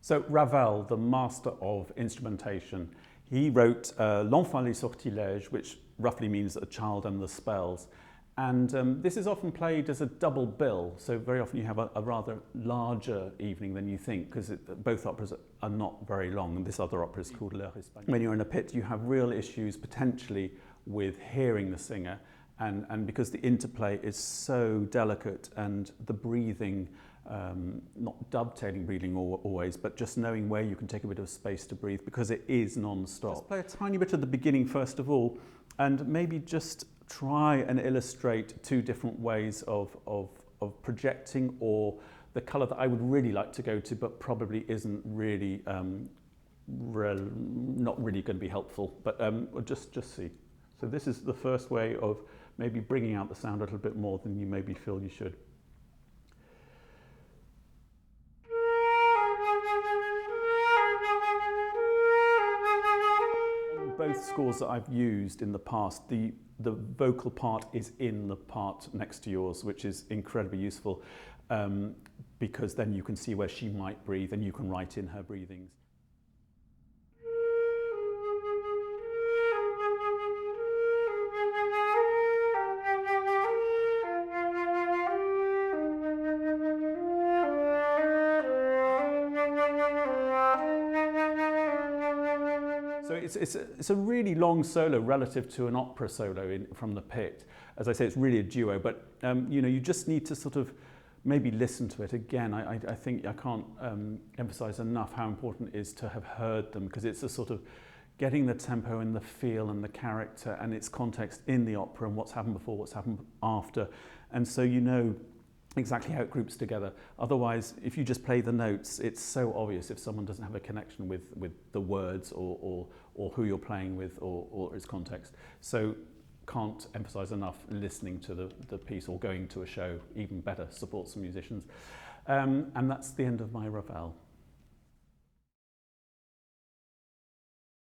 So Ravel, the master of instrumentation, he wrote L'Enfant les sortilèges, which roughly means a child and the spells. And this is often played as a double bill, so very often you have a rather larger evening than you think, because both operas are not very long, and this other opera is called L'Heure Espagnole. When you're in a pit, you have real issues potentially with hearing the singer, and because the interplay is so delicate and the breathing, not dovetailing breathing always, but just knowing where you can take a bit of space to breathe, because it is non-stop. Just play a tiny bit at the beginning first of all, and maybe just try and illustrate two different ways of projecting, or the colour that I would really like to go to but probably isn't really not really going to be helpful, but just see. So this is the first way of maybe bringing out the sound a little bit more than you maybe feel you should. On both scores that I've used in the past, the vocal part is in the part next to yours, which is incredibly useful because then you can see where she might breathe and you can write in her breathings. So it's a really long solo relative to an opera solo from the pit. As I say, it's really a duo, but you know, you just need to sort of maybe listen to it again. I think I can't emphasize enough how important it is to have heard them, because it's a sort of getting the tempo and the feel and the character and its context in the opera and what's happened before, what's happened after. And so you know exactly how it groups together. Otherwise, if you just play the notes, it's so obvious if someone doesn't have a connection with the words or who you're playing with or its context. So can't emphasize enough listening to the piece or going to a show. Even better, support some musicians. And that's the end of my Ravel.